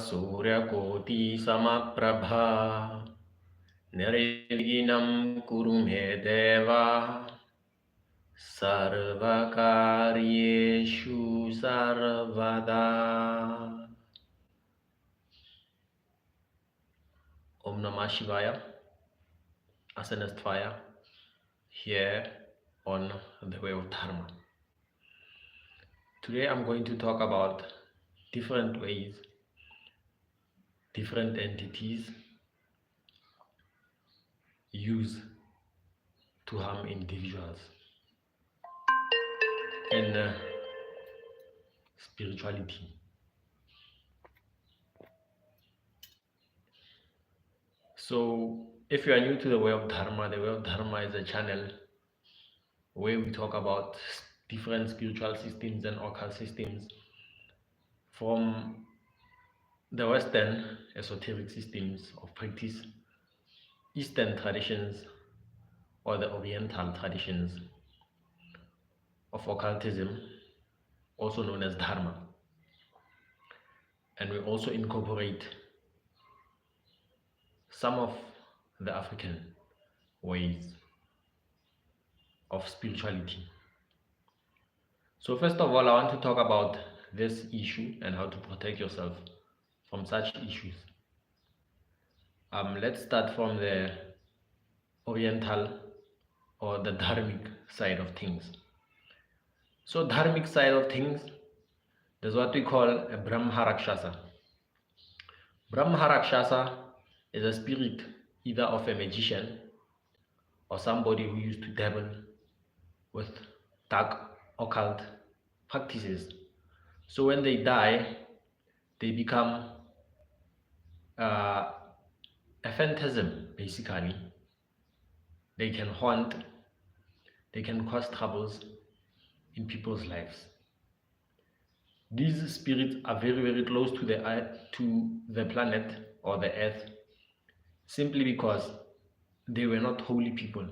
सूर्यकोटि समप्रभा निर्विघ्नं कुरु मे देव सर्वकार्येषु सर्वदा. Om Namah Shivaya, Asanast Fire, here on the way of Dharma. Today I'm going to talk about different ways, different entities use to harm individuals in spirituality. So if you are new to the way of Dharma is a channel where we talk about different spiritual systems and occult systems from the Western esoteric systems of practice, Eastern traditions, or the Oriental traditions of occultism, also known as Dharma. And we also incorporate some of the African ways of spirituality. So first of all, I want to talk about this issue and how to protect yourself from such issues. Let's start from the Oriental or the Dharmic side of things. So Dharmic side of things, there's what we call a Brahma Rakshasa. Brahma Rakshasa is a spirit either of a magician or somebody who used to dabble with dark occult practices. So when they die, they become a phantasm, basically. They can haunt, they can cause troubles in people's lives. These spirits are very, very close to the planet or the earth, simply because they were not holy people.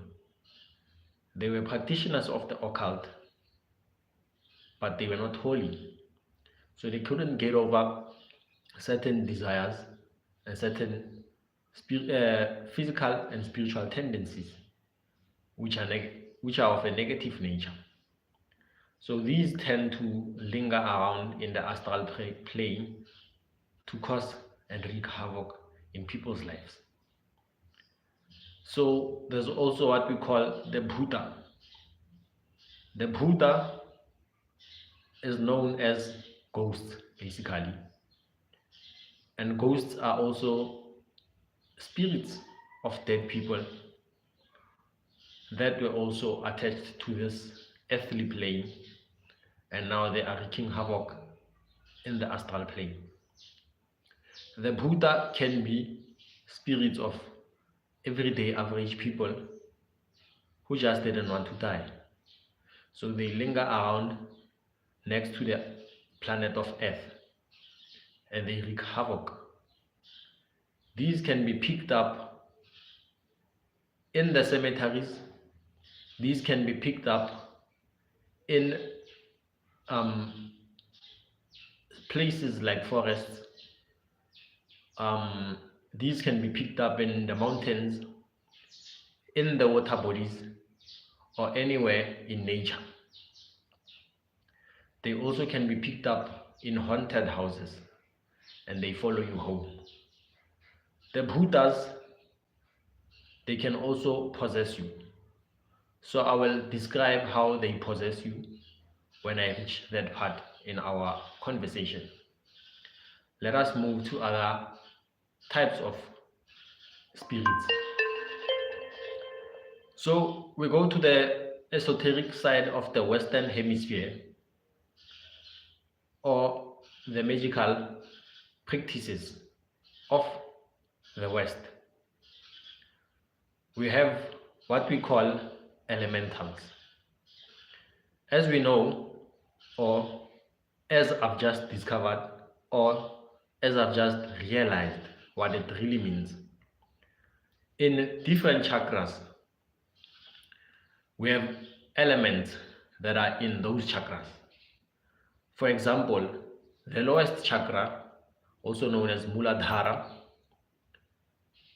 They were practitioners of the occult, but they were not holy. So they couldn't get over certain desires and certain physical and spiritual tendencies which are of a negative nature. So these tend to linger around in the astral plane to cause and wreak havoc in people's lives. So there's also what we call the Bhuta. The Bhuta is known as ghosts, basically. And ghosts are also spirits of dead people that were also attached to this earthly plane, and now they are wreaking havoc in the astral plane. The Bhuta can be spirits of everyday average people who just didn't want to die. So they linger around next to the planet of Earth and they wreak havoc. These can be picked up in the cemeteries. These can be picked up in places like forests. These can be picked up in the mountains, in the water bodies, or anywhere in nature. They also can be picked up in haunted houses and they follow you home. The Bhutas, they can also possess you. So I will describe how they possess you when I reach that part in our conversation. Let us move to other types of spirits. So we go to the esoteric side of the Western Hemisphere, or the magical practices of the West. We have what we call elementals. As we know, or as I've just discovered, or as I've just realized what it really means, in different chakras, we have elements that are in those chakras. For example, the lowest chakra, also known as Muladhara,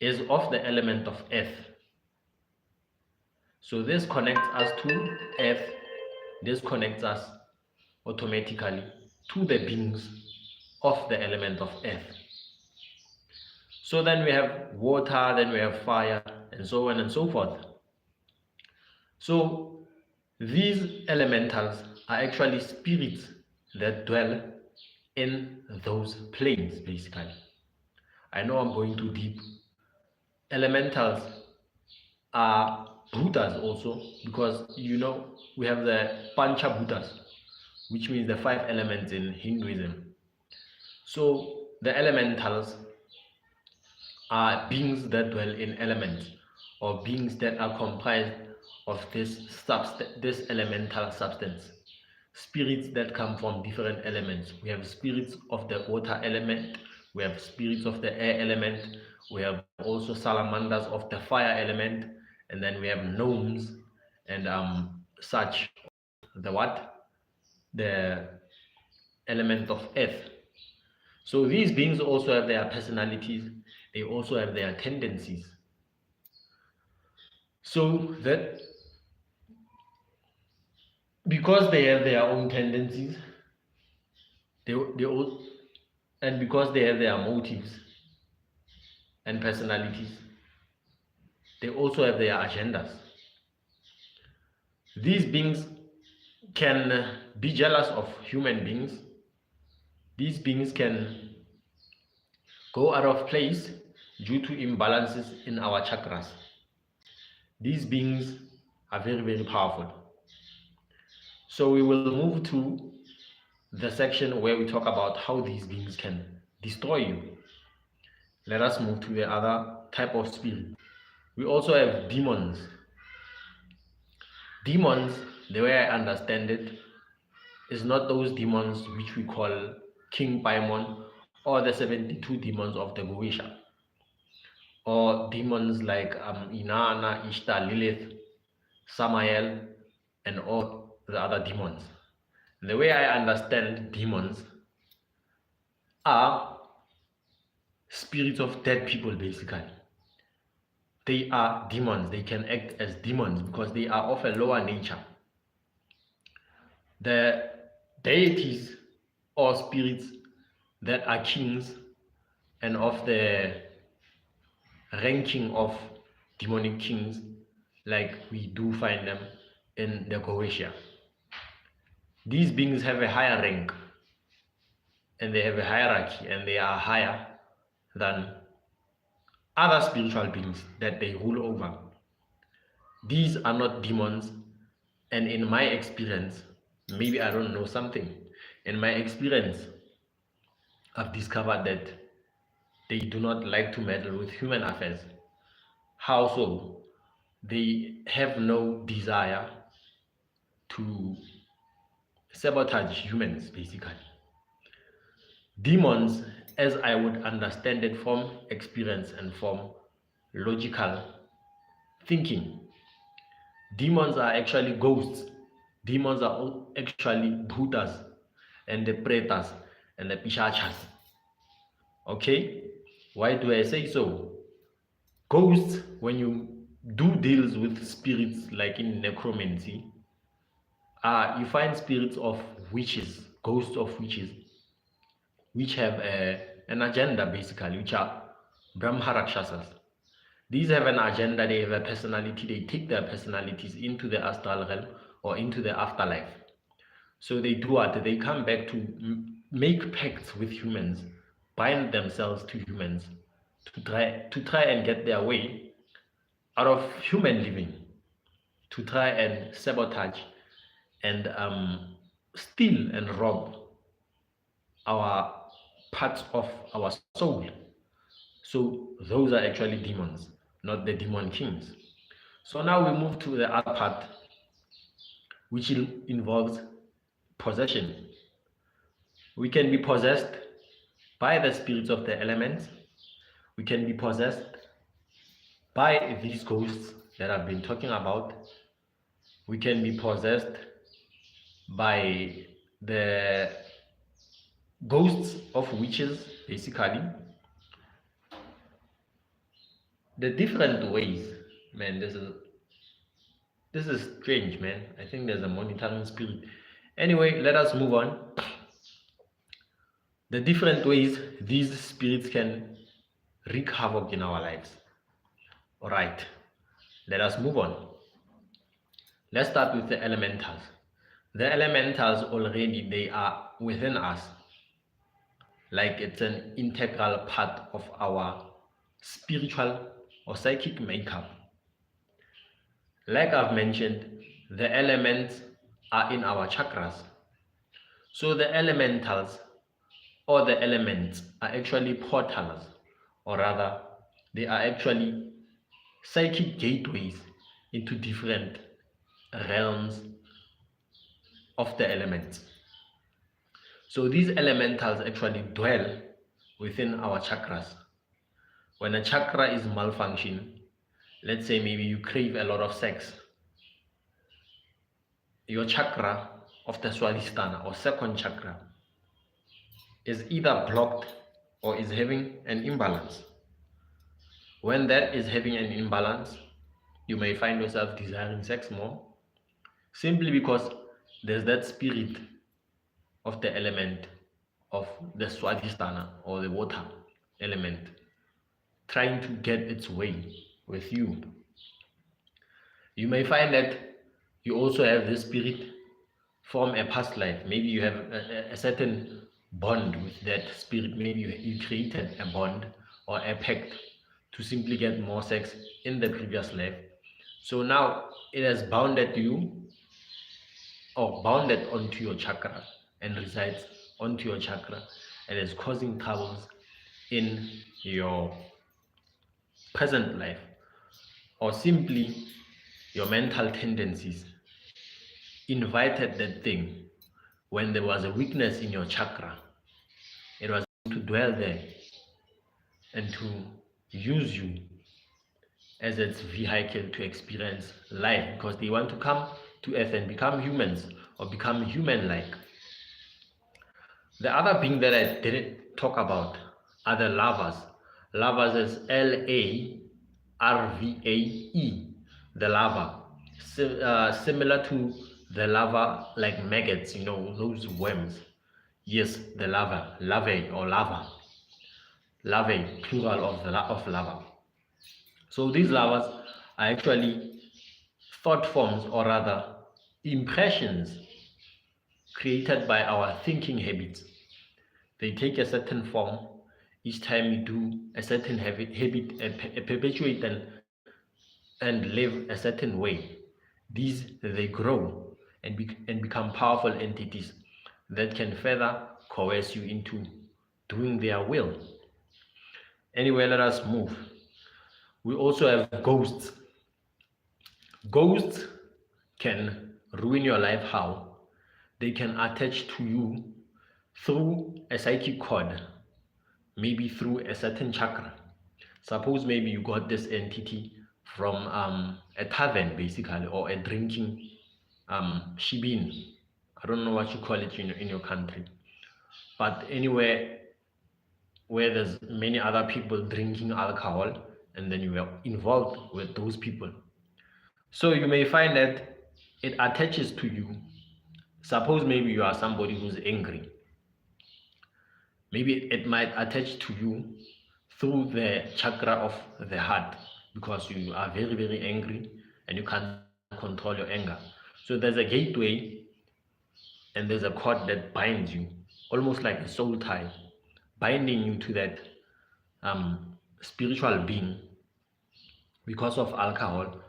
is of the element of earth. So this connects us to earth. This connects us automatically to the beings of the element of earth. So then we have water, then we have fire, and so on and so forth. So these elementals are actually spirits that dwell in those planes, basically. I know I'm going too deep. Elementals are Bhutas also, because we have the Pancha Bhutas, which means the 5 elements in Hinduism. So the elementals are beings that dwell in elements, or beings that are comprised of this elemental substance. Spirits that come from different elements. We have spirits of the water element, we have spirits of the air element, we have also salamanders of the fire element, and then we have gnomes and such the element of earth. So these beings also have their personalities, they also have their tendencies. So that because they have their own tendencies, they all, and because they have their motives and personalities, they also have their agendas. These beings can be jealous of human beings. These beings can go out of place due to imbalances in our chakras. These beings are very, very powerful. So we will move to the section where we talk about how these beings can destroy you. Let us move to the other type of spirit. We also have demons. Demons, the way I understand it, is not those demons which we call King Paimon or the 72 demons of the Goetia, or demons like Inanna, Ishtar, Lilith, Samael, and all the other demons. The way I understand demons are spirits of dead people, basically. They are demons. They can act as demons because they are of a lower nature. The deities or spirits that are kings and of the ranking of demonic kings, like we do find them in the Goetia. These beings have a higher rank and they have a hierarchy, and they are higher than other spiritual beings that they rule over. These are not demons, and in my experience, maybe I don't know something, in my experience, I've discovered that they do not like to meddle with human affairs. How so? They have no desire to sabotage humans, basically. Demons, as I would understand it from experience and from logical thinking, demons are actually ghosts. Demons are actually bhutas and the pretas and the pishachas. Okay? Why do I say so? Ghosts, when you do deals with spirits like in necromancy, you find spirits of witches, ghosts of witches, which have an agenda, basically, which are Brahma Rakshasas. These have an agenda, they have a personality, they take their personalities into the astral realm or into the afterlife. So they do what? They come back to make pacts with humans, bind themselves to humans, to try and get their way out of human living, to try and sabotage and steal and rob our parts of our soul. So those are actually demons, not the demon kings. So now we move to the other part, which involves possession. We can be possessed by the spirits of the elements. We can be possessed by these ghosts that I've been talking about. We can be possessed by the ghosts of witches, basically. The different ways, man, this is strange, man. I think there's a monitoring spirit. Anyway, let us move on. The different ways these spirits can wreak havoc in our lives. All right, let us move on. Let's start with the elementals. The elementals already, they are within us, like it's an integral part of our spiritual or psychic makeup. Like I've mentioned, the elements are in our chakras. So the elementals or the elements are actually portals, or rather, they are actually psychic gateways into different realms of the elements. So these elementals actually dwell within our chakras. When a chakra is malfunctioning, let's say maybe you crave a lot of sex, your chakra of the Swadhisthana or second chakra is either blocked or is having an imbalance. When that is having an imbalance, you may find yourself desiring sex more, simply because there's that spirit of the element of the Swadhisthana or the water element trying to get its way with you. You may find that you also have this spirit from a past life. Maybe you have a certain bond with that spirit. Maybe you created a bond or a pact to simply get more sex in the previous life. So now it has bounded you or bounded onto your chakra and resides onto your chakra and is causing troubles in your present life, or simply your mental tendencies invited that thing when there was a weakness in your chakra. It was to dwell there and to use you as its vehicle to experience life, because they want to come to earth and become humans or become human-like. The other being that I didn't talk about are the larvas. Larvas is Larvae, the larva. Similar to the larva, like maggots, those worms. Yes, the larvae or larvae, plural of larva. So these larvas are actually thought forms, or rather impressions created by our thinking habits. They take a certain form each time you do a certain habit, perpetuate and live a certain way. They grow and become powerful entities that can further coerce you into doing their will. Anyway, let us move. We also have ghosts. Ghosts can ruin your life. How? They can attach to you through a psychic cord, maybe through a certain chakra. Suppose maybe you got this entity from a tavern, basically, or a drinking shibin. I don't know what you call it in your country, but anywhere where there's many other people drinking alcohol, and then you are involved with those people. So you may find that it attaches to you. Suppose maybe you are somebody who's angry. Maybe it might attach to you through the chakra of the heart, because you are very, very angry and you can't control your anger. So there's a gateway and there's a cord that binds you, almost like a soul tie, binding you to that spiritual being because of alcohol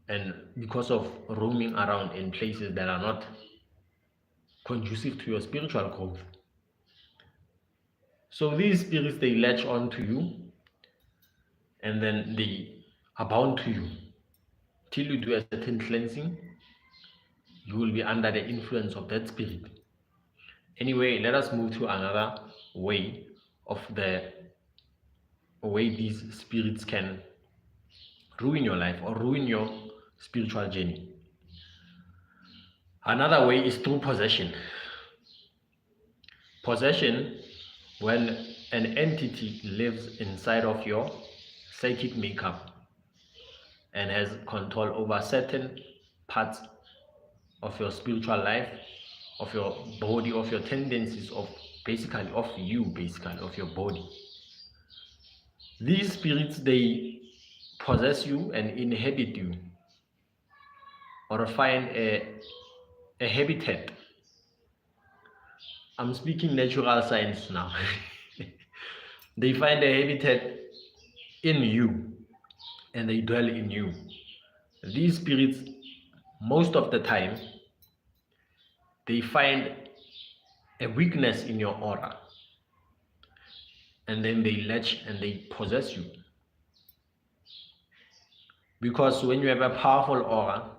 and because of roaming around in places that are not conducive to your spiritual growth. So these spirits, they latch on to you and then they are bound to you till you do a certain cleansing. You will be under the influence of that spirit. Anyway, let us move to another way of the way these spirits can ruin your life or ruin your spiritual journey. Another way is through possession. Possession, when an entity lives inside of your psychic makeup and has control over certain parts of your spiritual life, of your body, of your tendencies, of your body. These spirits, they possess you and inhabit you, or find a habitat. I'm speaking natural science now. They find a habitat in you and they dwell in you. These spirits, most of the time, they find a weakness in your aura and then they latch and they possess you. Because when you have a powerful aura,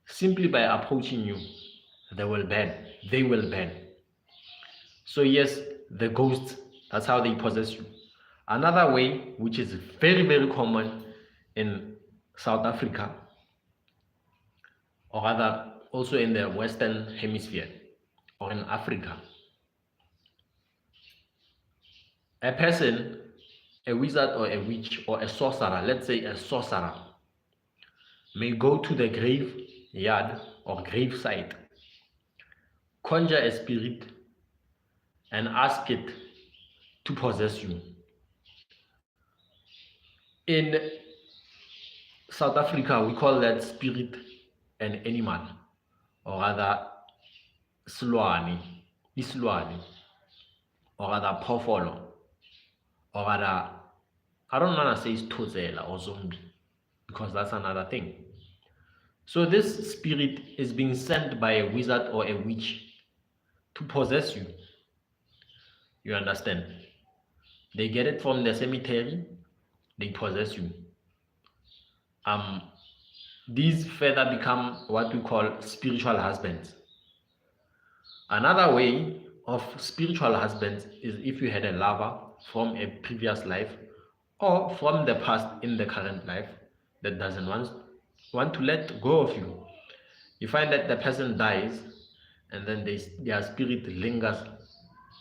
simply by approaching you, they will ban. So yes, the ghosts, that's how they possess you. Another way, which is very, very common in South Africa, or rather also in the Western Hemisphere, or in Africa. A person, a wizard or a witch or a sorcerer, let's say a sorcerer, may go to the graveyard or gravesite, conjure a spirit, and ask it to possess you. In South Africa, we call that spirit an animal, or rather islwani, or rather phoofolo, or rather, I don't want to say stotzela or zombie, because that's another thing. So this spirit is being sent by a wizard or a witch to possess you. You understand? They get it from the cemetery, they possess you. These further become what we call spiritual husbands. Another way of spiritual husbands is if you had a lover from a previous life or from the past in the current life that doesn't want to let go of you. You find that the person dies and then their spirit lingers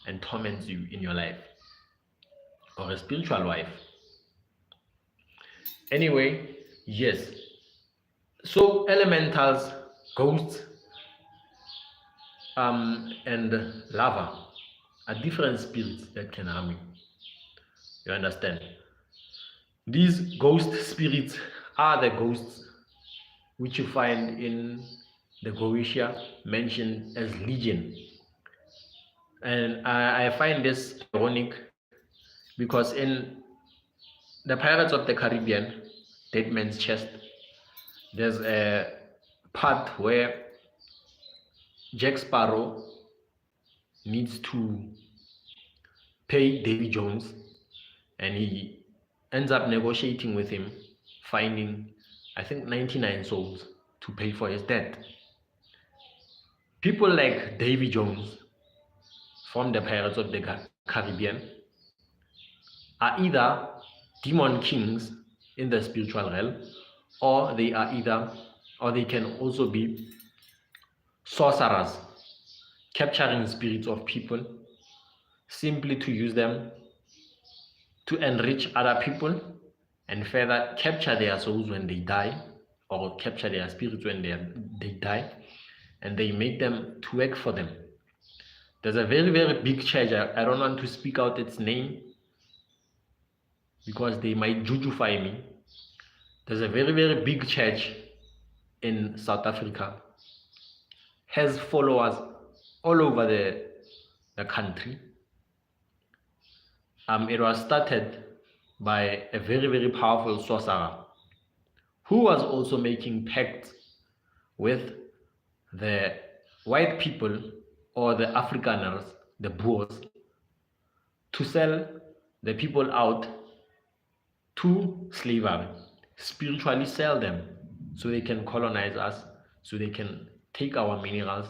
and torments you in your life, or a spiritual wife. Anyway, yes. So elementals, ghosts, and lava are different spirits that can harm you. You understand? These ghost spirits are the ghosts which you find in the Goetia mentioned as legion. And I find this ironic because in the Pirates of the Caribbean, Dead Man's Chest, there's a part where Jack Sparrow needs to pay Davy Jones, and he ends up negotiating with him, finding, I think, 99 souls to pay for his debt. People like Davy Jones from the Pirates of the Caribbean are either demon kings in the spiritual realm, or they can also be sorcerers, capturing spirits of people simply to use them to enrich other people and further capture their souls when they die, or capture their spirits when they die, and they make them to work for them. There's a very, very big church. I don't want to speak out its name because they might jujufy me. There's a very, very big church in South Africa, has followers all over the country. It was started by a very, very powerful sorcerer who was also making pacts with the white people, or the Afrikaners, the Boers, to sell the people out to slavery, spiritually sell them so they can colonize us, so they can take our minerals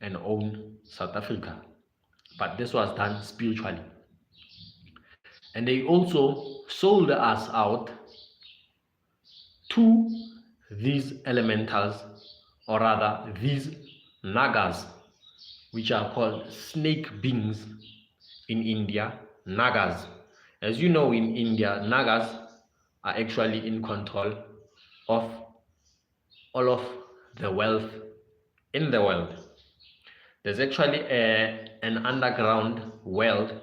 and own South Africa. But this was done spiritually. And they also sold us out to these elementals, or rather these nagas, which are called snake beings in India, Nagas. As you know, in India, Nagas are actually in control of all of the wealth in the world. There's actually an underground world,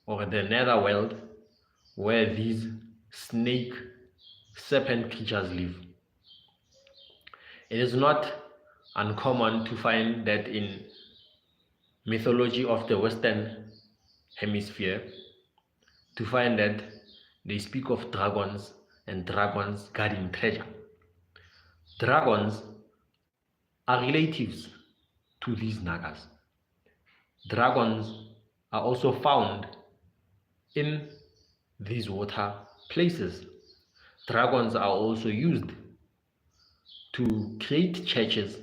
or the nether world, where these snake serpent creatures live. It is not uncommon to find that in mythology of the Western Hemisphere, to find that they speak of dragons and dragons guarding treasure. Dragons are relatives to these Nagas. Dragons are also found in these water places. Dragons are also used to create churches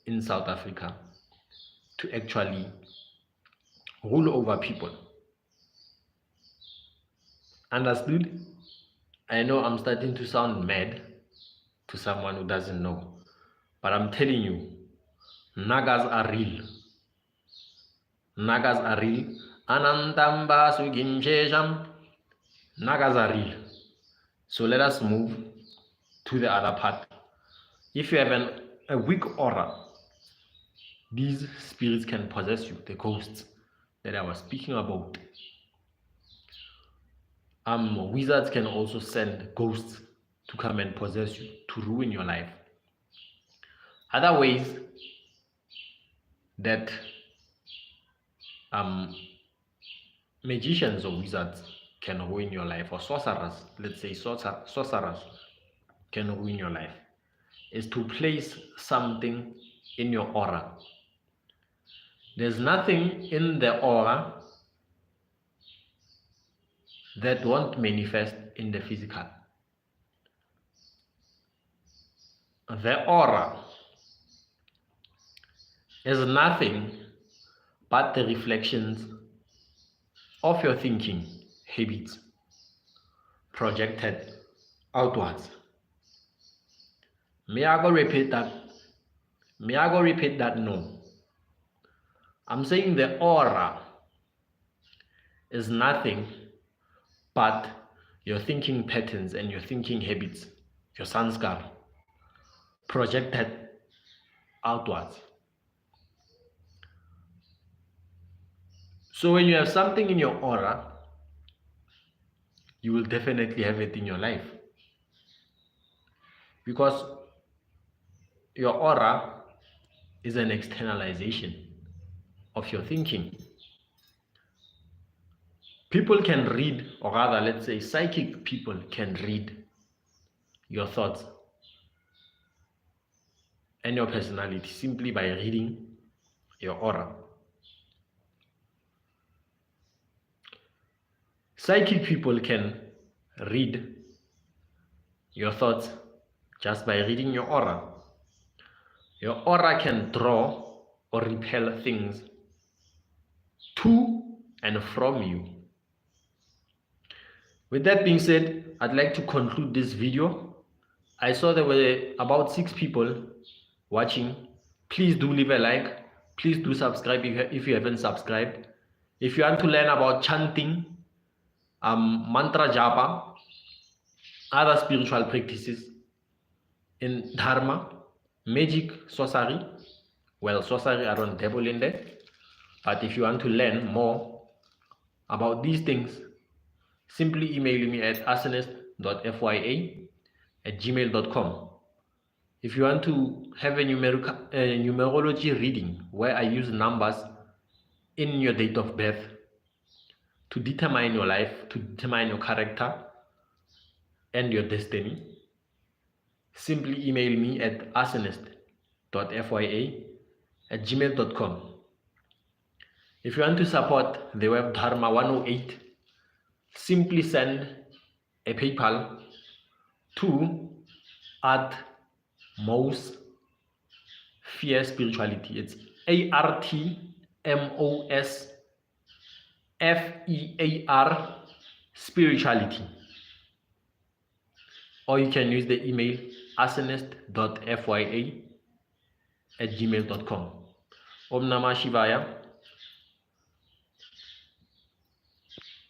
in South Africa to actually rule over people. Understood? I know I'm starting to sound mad to someone who doesn't know, but I'm telling you, Nagas are real. Nagas are real. Anantamba Suginchesham. Nagas are real. So let us move to the other part. If you have a weak aura, these spirits can possess you, the ghosts that I was speaking about. Wizards can also send ghosts to come and possess you, to ruin your life. Other ways that magicians or wizards can ruin your life, or sorcerers, let's say sorcerers can ruin your life, is to place something in your aura. There's nothing in the aura that won't manifest in the physical. The aura is nothing but the reflections of your thinking habits projected outwards. May I go repeat that? No. I'm saying the aura is nothing but your thinking patterns and your thinking habits, your sanskar, projected outwards. So when you have something in your aura, you will definitely have it in your life. Because your aura is an externalization of your thinking. People can read, or rather, let's say psychic people can read your thoughts and your personality simply by reading your aura. Psychic people can read your thoughts just by reading your aura. Your aura can draw or repel things to and from you. With that being said, I'd like to conclude this video. I saw there were about 6 people watching. Please do leave a like. Please do subscribe if you haven't subscribed. If you want to learn about chanting, mantra japa, other spiritual practices in dharma, magic, sorcery. Well, sorcery, I don't dabble in that. But if you want to learn more about these things, simply email me at arsonist.fya@gmail.com. If you want to have a numerology reading where I use numbers in your date of birth to determine your life, to determine your character and your destiny, simply email me at arsonist.fya@gmail.com. If you want to support the web Dharma 108, simply send a PayPal to @Mos Fear Spirituality. It's ARTMOSFEAR Spirituality. Or you can use the email arsonist.fya@gmail.com. Om Namah Shivaya.